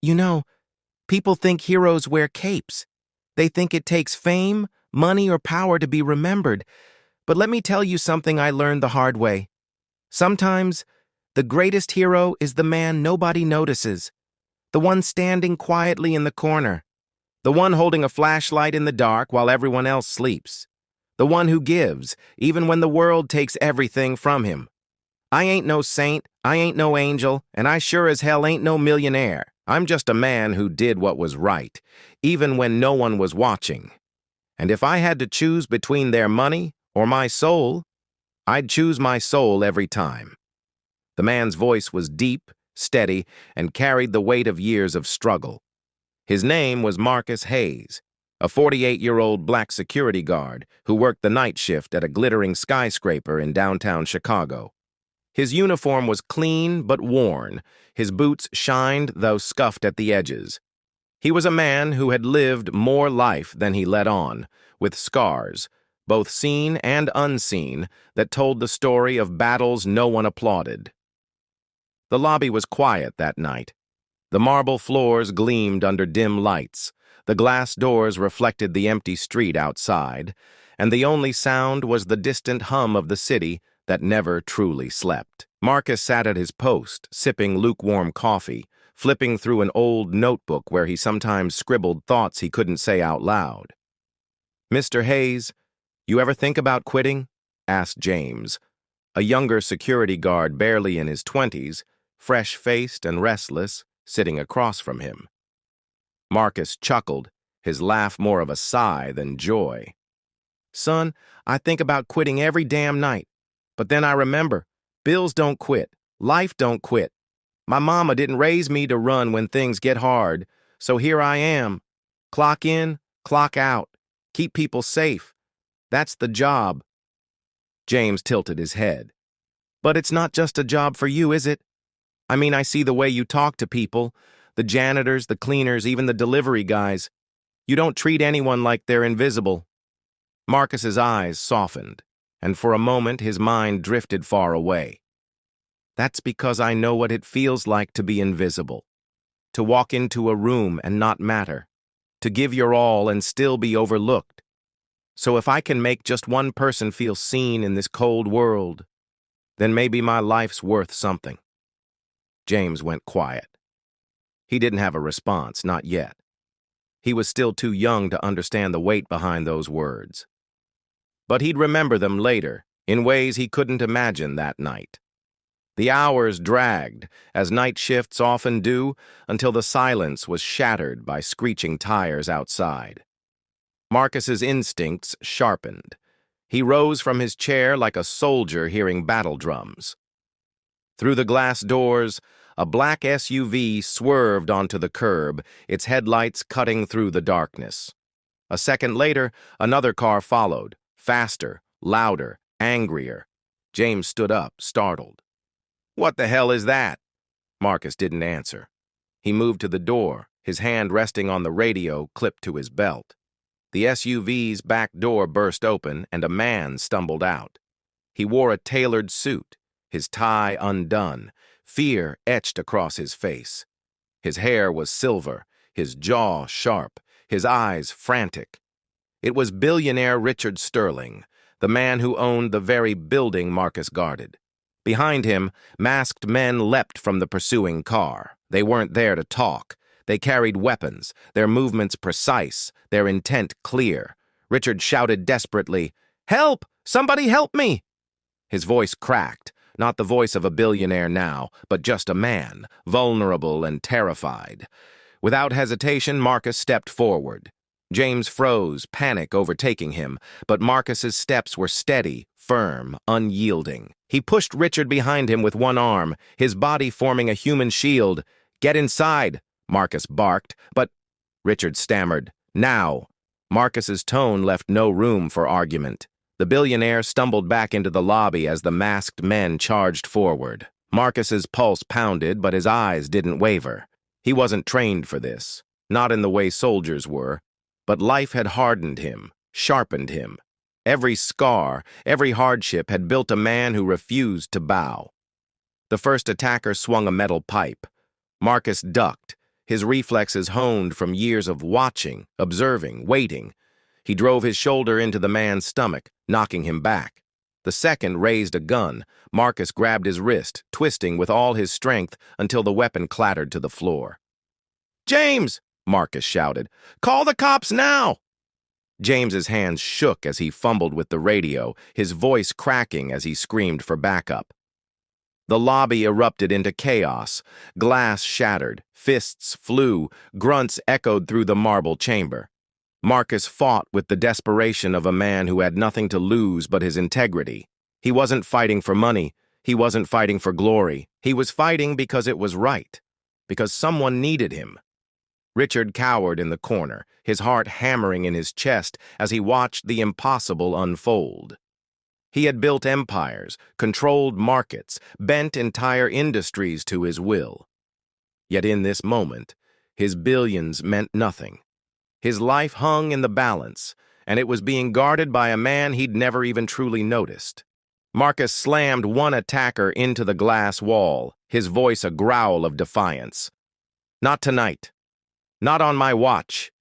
You know, people think heroes wear capes. They think it takes fame, money, or power to be remembered. But let me tell you something I learned the hard way. Sometimes, the greatest hero is the man nobody notices, the one standing quietly in the corner, the one holding a flashlight in the dark while everyone else sleeps, the one who gives, even when the world takes everything from him. I ain't no saint, I ain't no angel, and I sure as hell ain't no millionaire. I'm just a man who did what was right, even when no one was watching. And if I had to choose between their money or my soul, I'd choose my soul every time. The man's voice was deep, steady, and carried the weight of years of struggle. His name was Marcus Hayes, a 48-year-old black security guard who worked the night shift at a glittering skyscraper in downtown Chicago. His uniform was clean but worn, his boots shined though scuffed at the edges. He was a man who had lived more life than he let on, with scars, both seen and unseen, that told the story of battles no one applauded. The lobby was quiet that night. The marble floors gleamed under dim lights, the glass doors reflected the empty street outside, and the only sound was the distant hum of the city that never truly slept. Marcus sat at his post, sipping lukewarm coffee, flipping through an old notebook where he sometimes scribbled thoughts he couldn't say out loud. "Mr. Hayes, you ever think about quitting?" asked James, a younger security guard barely in his 20s, fresh-faced and restless, sitting across from him. Marcus chuckled, his laugh more of a sigh than joy. "Son, I think about quitting every damn night. But then I remember, bills don't quit, life don't quit. My mama didn't raise me to run when things get hard, so here I am. Clock in, clock out, keep people safe. That's the job." James tilted his head. "But it's not just a job for you, is it? I mean, I see the way you talk to people, the janitors, the cleaners, even the delivery guys. You don't treat anyone like they're invisible." Marcus's eyes softened, and for a moment his mind drifted far away. "That's because I know what it feels like to be invisible, to walk into a room and not matter, to give your all and still be overlooked. So if I can make just one person feel seen in this cold world, then maybe my life's worth something." James went quiet. He didn't have a response, not yet. He was still too young to understand the weight behind those words. But he'd remember them later, in ways he couldn't imagine that night. The hours dragged, as night shifts often do, until the silence was shattered by screeching tires outside. Marcus's instincts sharpened. He rose from his chair like a soldier hearing battle drums. Through the glass doors, a black SUV swerved onto the curb, its headlights cutting through the darkness. A second later, another car followed, faster, louder, angrier. James stood up, startled. "What the hell is that?" Marcus didn't answer. He moved to the door, his hand resting on the radio clipped to his belt. The SUV's back door burst open, and a man stumbled out. He wore a tailored suit, his tie undone, fear etched across his face. His hair was silver, his jaw sharp, his eyes frantic. It was billionaire Richard Sterling, the man who owned the very building Marcus guarded. Behind him, masked men leapt from the pursuing car. They weren't there to talk. They carried weapons, their movements precise, their intent clear. Richard shouted desperately, "Help! Somebody help me!" His voice cracked, not the voice of a billionaire now, but just a man, vulnerable and terrified. Without hesitation, Marcus stepped forward. James froze, panic overtaking him, but Marcus's steps were steady, firm, unyielding. He pushed Richard behind him with one arm, his body forming a human shield. "Get inside," Marcus barked, but Richard stammered, "Now." Marcus's tone left no room for argument. The billionaire stumbled back into the lobby as the masked men charged forward. Marcus's pulse pounded, but his eyes didn't waver. He wasn't trained for this, not in the way soldiers were. But life had hardened him, sharpened him. Every scar, every hardship had built a man who refused to bow. The first attacker swung a metal pipe. Marcus ducked, his reflexes honed from years of watching, observing, waiting. He drove his shoulder into the man's stomach, knocking him back. The second raised a gun. Marcus grabbed his wrist, twisting with all his strength until the weapon clattered to the floor. "James!" Marcus shouted. "Call the cops now!" James's hands shook as he fumbled with the radio, his voice cracking as he screamed for backup. The lobby erupted into chaos. Glass shattered, fists flew, grunts echoed through the marble chamber. Marcus fought with the desperation of a man who had nothing to lose but his integrity. He wasn't fighting for money. He wasn't fighting for glory. He was fighting because it was right, because someone needed him. Richard cowered in the corner, his heart hammering in his chest as he watched the impossible unfold. He had built empires, controlled markets, bent entire industries to his will. Yet in this moment, his billions meant nothing. His life hung in the balance, and it was being guarded by a man he'd never even truly noticed. Marcus slammed one attacker into the glass wall, his voice a growl of defiance. "Not tonight. Not on my watch."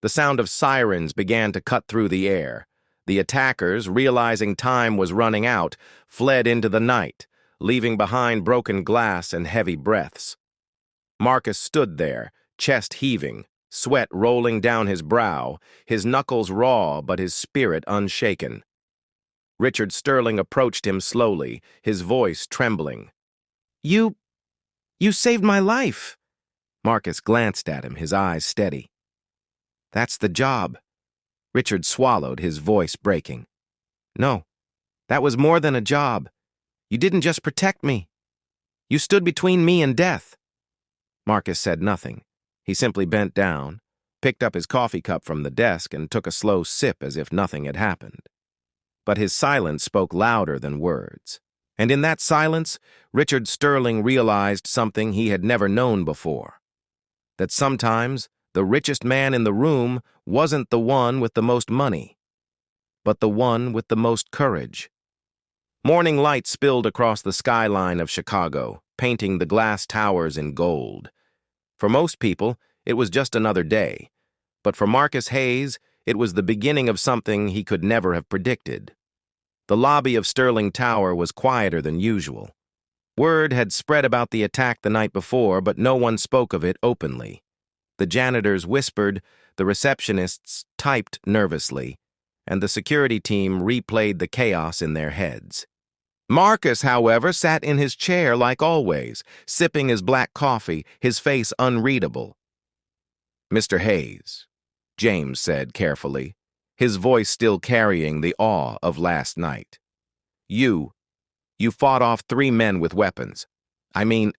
The sound of sirens began to cut through the air. The attackers, realizing time was running out, fled into the night, leaving behind broken glass and heavy breaths. Marcus stood there, chest heaving, sweat rolling down his brow, his knuckles raw but his spirit unshaken. Richard Sterling approached him slowly, his voice trembling. You saved my life." Marcus glanced at him, his eyes steady. "That's the job." Richard swallowed, his voice breaking. "No, that was more than a job. You didn't just protect me. You stood between me and death." Marcus said nothing. He simply bent down, picked up his coffee cup from the desk, and took a slow sip as if nothing had happened. But his silence spoke louder than words. And in that silence, Richard Sterling realized something he had never known before. That sometimes the richest man in the room wasn't the one with the most money, but the one with the most courage. Morning light spilled across the skyline of Chicago, painting the glass towers in gold. For most people, it was just another day. But for Marcus Hayes, it was the beginning of something he could never have predicted. The lobby of Sterling Tower was quieter than usual. Word had spread about the attack the night before, but no one spoke of it openly. The janitors whispered, the receptionists typed nervously, and the security team replayed the chaos in their heads. Marcus, however, sat in his chair like always, sipping his black coffee, his face unreadable. "Mr. Hayes," James said carefully, his voice still carrying the awe of last night. You fought off 3 men with weapons. I mean,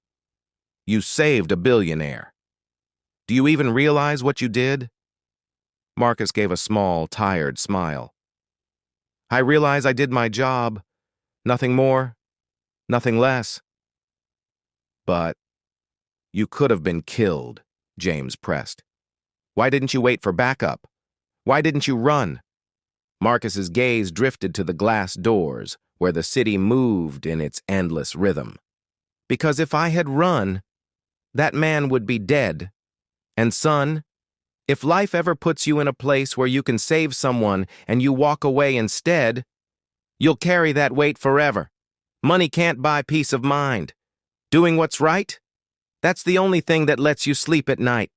you saved a billionaire. Do you even realize what you did?" Marcus gave a small, tired smile. "I realize I did my job. Nothing more, nothing less." "But you could have been killed," James pressed. "Why didn't you wait for backup? Why didn't you run?" Marcus's gaze drifted to the glass doors, where the city moved in its endless rhythm. "Because if I had run, that man would be dead. And son, if life ever puts you in a place where you can save someone and you walk away instead, you'll carry that weight forever. Money can't buy peace of mind. Doing what's right? That's the only thing that lets you sleep at night."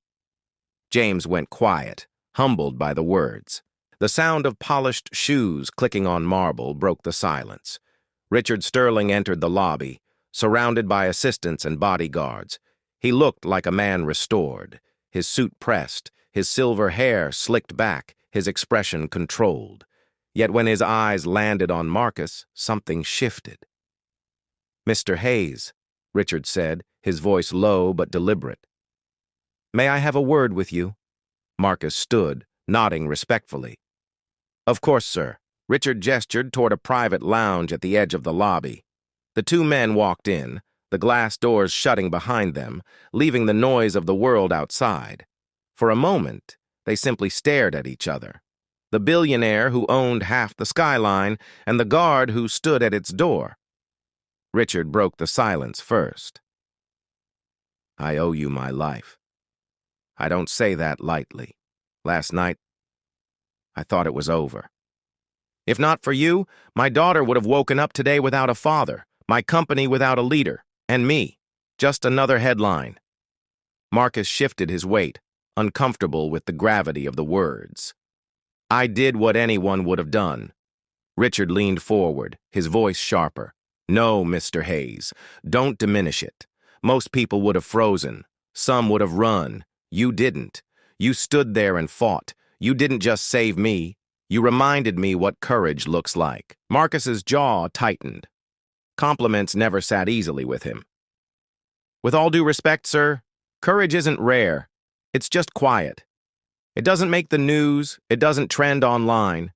James went quiet, humbled by the words. The sound of polished shoes clicking on marble broke the silence. Richard Sterling entered the lobby, surrounded by assistants and bodyguards. He looked like a man restored, his suit pressed, his silver hair slicked back, his expression controlled. Yet when his eyes landed on Marcus, something shifted. "Mr. Hayes," Richard said, his voice low but deliberate. "May I have a word with you?" Marcus stood, nodding respectfully. "Of course, sir." Richard gestured toward a private lounge at the edge of the lobby. The 2 men walked in, the glass doors shutting behind them, leaving the noise of the world outside. For a moment, they simply stared at each other. The billionaire who owned half the skyline and the guard who stood at its door. Richard broke the silence first. "I owe you my life," I don't say that lightly. Last night, I thought it was over. If not for you, my daughter would have woken up today without a father, my company without a leader, and me. Just another headline. Marcus shifted his weight, uncomfortable with the gravity of the words. I did what anyone would have done. Richard leaned forward, his voice sharper. No, Mr. Hayes, don't diminish it. Most people would have frozen. Some would have run. You didn't. You stood there and fought. You didn't just save me. You reminded me what courage looks like. Marcus's jaw tightened. Compliments never sat easily with him. With all due respect, sir, courage isn't rare. It's just quiet. It doesn't make the news, it doesn't trend online.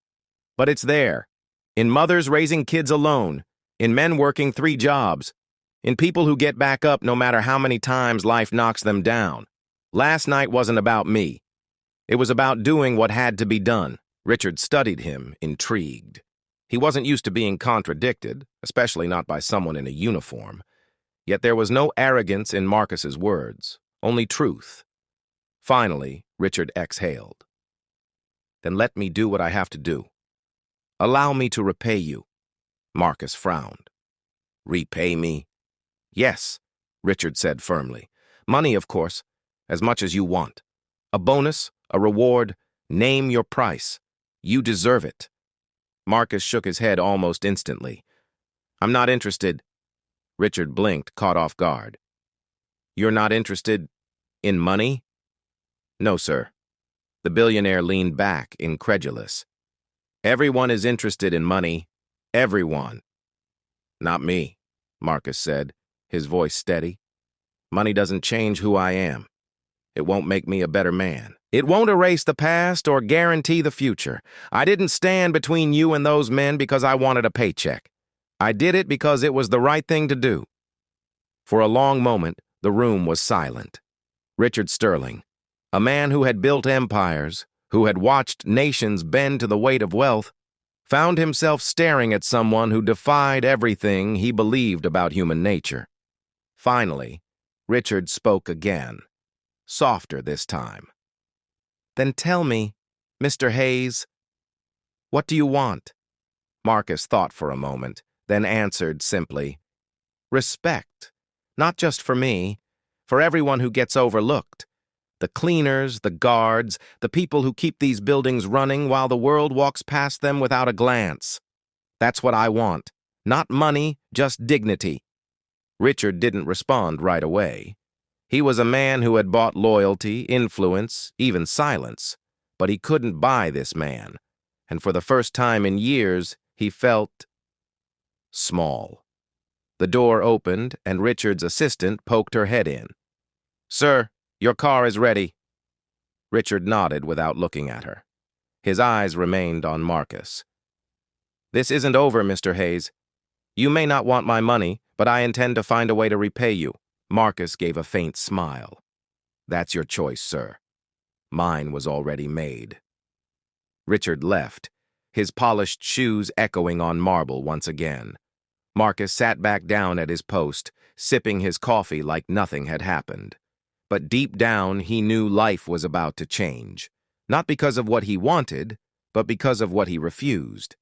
But it's there. In mothers raising kids alone, in men working 3 jobs, in people who get back up no matter how many times life knocks them down. Last night wasn't about me. It was about doing what had to be done. Richard studied him, intrigued. He wasn't used to being contradicted, especially not by someone in a uniform. Yet there was no arrogance in Marcus's words, only truth. Finally, Richard exhaled. Then let me do what I have to do. Allow me to repay you. Marcus frowned. Repay me? Yes, Richard said firmly. Money, of course, as much as you want. A bonus, a reward, name your price. You deserve it. Marcus shook his head almost instantly. I'm not interested. Richard blinked, caught off guard. You're not interested in money? No, sir. The billionaire leaned back, incredulous. Everyone is interested in money. Everyone. Not me, Marcus said, his voice steady. Money doesn't change who I am. It won't make me a better man. It won't erase the past or guarantee the future. I didn't stand between you and those men because I wanted a paycheck. I did it because it was the right thing to do. For a long moment, the room was silent. Richard Sterling, a man who had built empires, who had watched nations bend to the weight of wealth, found himself staring at someone who defied everything he believed about human nature. Finally, Richard spoke again, softer this time. Then tell me, Mr. Hayes, what do you want? Marcus thought for a moment, then answered simply, respect, not just for me, for everyone who gets overlooked. The cleaners, the guards, the people who keep these buildings running while the world walks past them without a glance. That's what I want. Not money, just dignity. Richard didn't respond right away. He was a man who had bought loyalty, influence, even silence, but he couldn't buy this man, and for the first time in years, he felt small. The door opened, and Richard's assistant poked her head in. Sir, your car is ready. Richard nodded without looking at her. His eyes remained on Marcus. This isn't over, Mr. Hayes. You may not want my money, but I intend to find a way to repay you. Marcus gave a faint smile. That's your choice, sir. Mine was already made. Richard left, his polished shoes echoing on marble once again. Marcus sat back down at his post, sipping his coffee like nothing had happened. But deep down, he knew life was about to change, not because of what he wanted, but because of what he refused.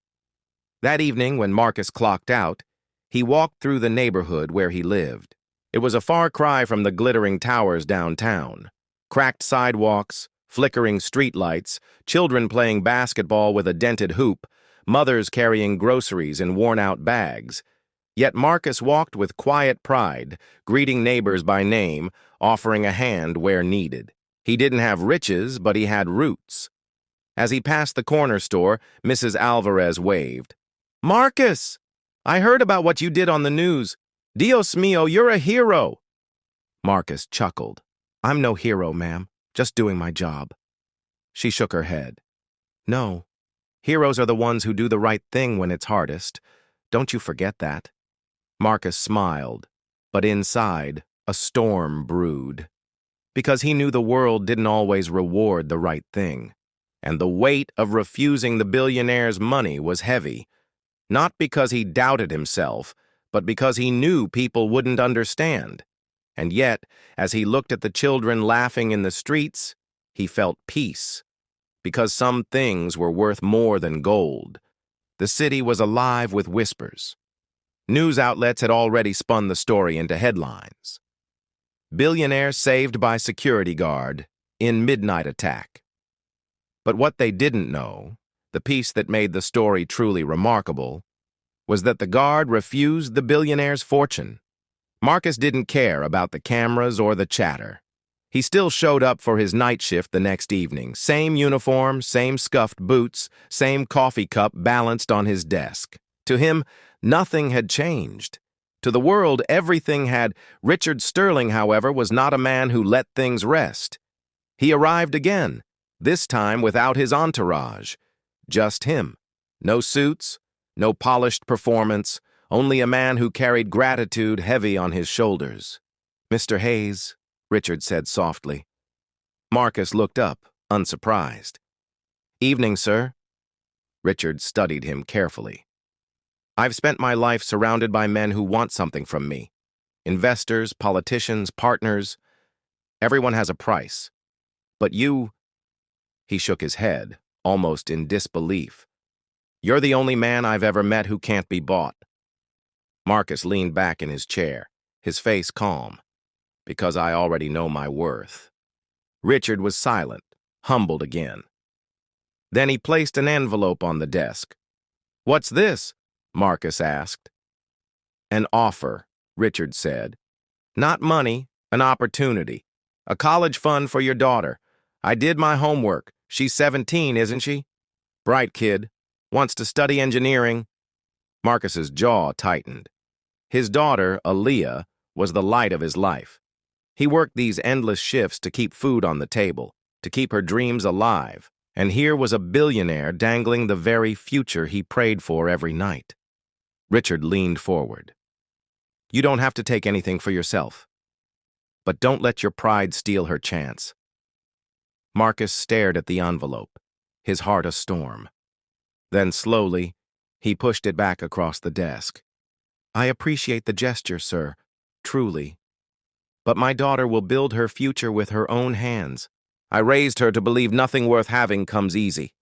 That evening, when Marcus clocked out, he walked through the neighborhood where he lived. It was a far cry from the glittering towers downtown. Cracked sidewalks, flickering streetlights, children playing basketball with a dented hoop, mothers carrying groceries in worn-out bags. Yet Marcus walked with quiet pride, greeting neighbors by name, offering a hand where needed. He didn't have riches, but he had roots. As he passed the corner store, Mrs. Alvarez waved. Marcus! I heard about what you did on the news. Dios mío, you're a hero! Marcus chuckled. I'm no hero, ma'am. Just doing my job. She shook her head. No. Heroes are the ones who do the right thing when it's hardest. Don't you forget that. Marcus smiled, but inside, a storm brewed. Because he knew the world didn't always reward the right thing. And the weight of refusing the billionaire's money was heavy. Not because he doubted himself, but because he knew people wouldn't understand. And yet, as he looked at the children laughing in the streets, he felt peace, because some things were worth more than gold. The city was alive with whispers. News outlets had already spun the story into headlines. Billionaire saved by security guard in midnight attack. But what they didn't know, the piece that made the story truly remarkable, was that the guard refused the billionaire's fortune. Marcus didn't care about the cameras or the chatter. He still showed up for his night shift the next evening. Same uniform, same scuffed boots, same coffee cup balanced on his desk. To him, nothing had changed. To the world, everything had. Richard Sterling, however, was not a man who let things rest. He arrived again, this time without his entourage. Just him. No suits, no polished performance, only a man who carried gratitude heavy on his shoulders. "Mr. Hayes," Richard said softly. Marcus looked up, unsurprised. "Evening, sir." Richard studied him carefully. "I've spent my life surrounded by men who want something from me. Investors, politicians, partners. Everyone has a price. But you—" He shook his head, almost in disbelief. "You're the only man I've ever met who can't be bought." Marcus leaned back in his chair, his face calm. "Because I already know my worth." Richard was silent, humbled again. Then he placed an envelope on the desk. "What's this?" Marcus asked. "An offer," Richard said. "Not money, an opportunity. A college fund for your daughter. I did my homework. She's 17, isn't she? Bright kid. Wants to study engineering." Marcus's jaw tightened. His daughter, Aaliyah, was the light of his life. He worked these endless shifts to keep food on the table, to keep her dreams alive, and here was a billionaire dangling the very future he prayed for every night. Richard leaned forward. "You don't have to take anything for yourself. But don't let your pride steal her chance." Marcus stared at the envelope, his heart a storm. Then slowly, he pushed it back across the desk. "I appreciate the gesture, sir, truly. But my daughter will build her future with her own hands. I raised her to believe nothing worth having comes easy.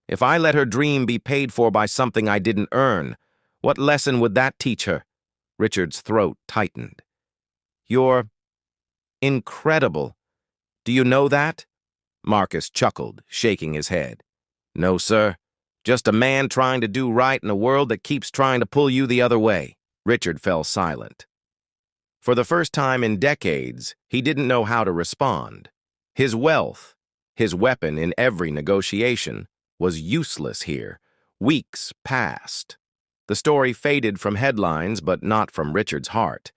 If I let her dream be paid for by something I didn't earn, what lesson would that teach her?" Richard's throat tightened. "You're incredible. Do you know that?" Marcus chuckled, shaking his head. "No, sir. Just a man trying to do right in a world that keeps trying to pull you the other way." Richard fell silent. For the first time in decades, he didn't know how to respond. His wealth, his weapon in every negotiation, was useless here. Weeks passed. The story faded from headlines, but not from Richard's heart.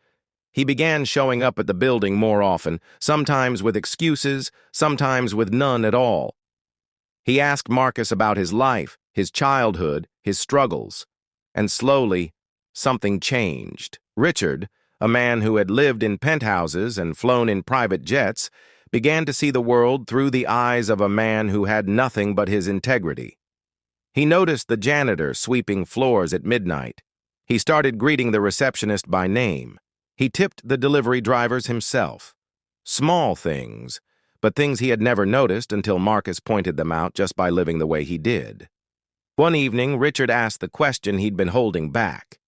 He began showing up at the building more often, sometimes with excuses, sometimes with none at all. He asked Marcus about his life, his childhood, his struggles. And slowly, something changed. Richard, a man who had lived in penthouses and flown in private jets, began to see the world through the eyes of a man who had nothing but his integrity. He noticed the janitor sweeping floors at midnight. He started greeting the receptionist by name. He tipped the delivery drivers himself. Small things, but things he had never noticed until Marcus pointed them out just by living the way he did. One evening, Richard asked the question he'd been holding back.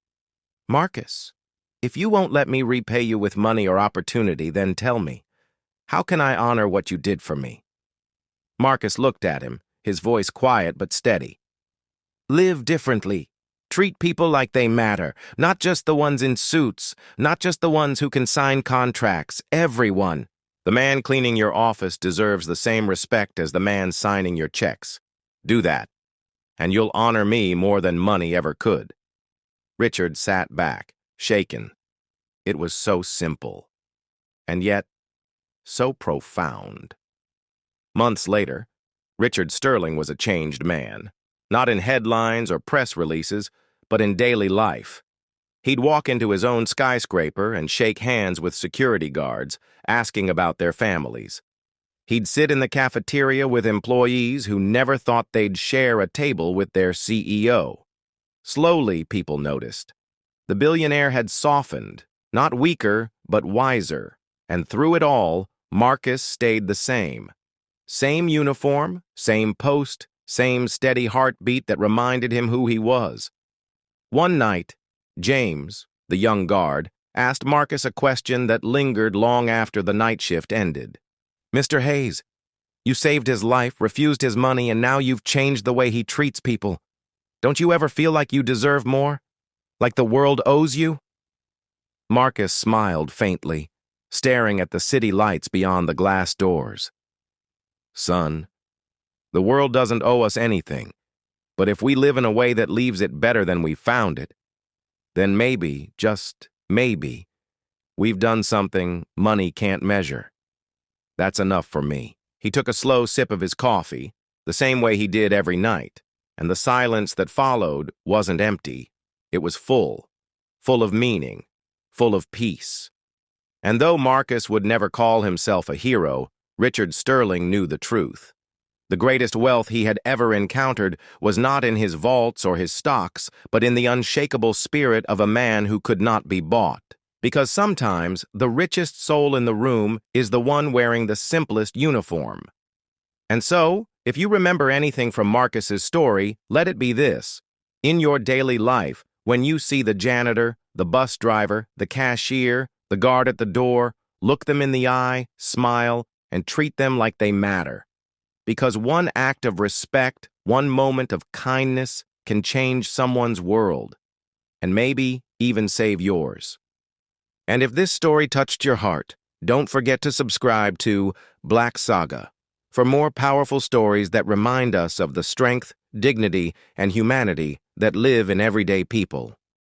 "Marcus, if you won't let me repay you with money or opportunity, then tell me, how can I honor what you did for me?" Marcus looked at him, his voice quiet but steady. "Live differently. Treat people like they matter, not just the ones in suits, not just the ones who can sign contracts, everyone. The man cleaning your office deserves the same respect as the man signing your checks. Do that, and you'll honor me more than money ever could." Richard sat back, shaken. It was so simple, and yet so profound. Months later, Richard Sterling was a changed man. Not in headlines or press releases, but in daily life. He'd walk into his own skyscraper and shake hands with security guards, asking about their families. He'd sit in the cafeteria with employees who never thought they'd share a table with their CEO. Slowly, people noticed. The billionaire had softened, not weaker, but wiser. And through it all, Marcus stayed the same. Same uniform, same post, same steady heartbeat that reminded him who he was. One night, James, the young guard, asked Marcus a question that lingered long after the night shift ended. "Mr. Hayes, you saved his life, refused his money, and now you've changed the way he treats people. Don't you ever feel like you deserve more? Like the world owes you?" Marcus smiled faintly, staring at the city lights beyond the glass doors. "Son, the world doesn't owe us anything, but if we live in a way that leaves it better than we found it, then maybe, just maybe, we've done something money can't measure. That's enough for me." He took a slow sip of his coffee, the same way he did every night, and the silence that followed wasn't empty. It was full of meaning, full of peace. And though Marcus would never call himself a hero, Richard Sterling knew the truth. The greatest wealth he had ever encountered was not in his vaults or his stocks, but in the unshakable spirit of a man who could not be bought. Because sometimes the richest soul in the room is the one wearing the simplest uniform. And so, if you remember anything from Marcus's story, let it be this. In your daily life, when you see the janitor, the bus driver, the cashier, the guard at the door, look them in the eye, smile, and treat them like they matter. Because one act of respect, one moment of kindness can change someone's world, and maybe even save yours. And if this story touched your heart, don't forget to subscribe to Black Saga for more powerful stories that remind us of the strength, dignity, and humanity that live in everyday people.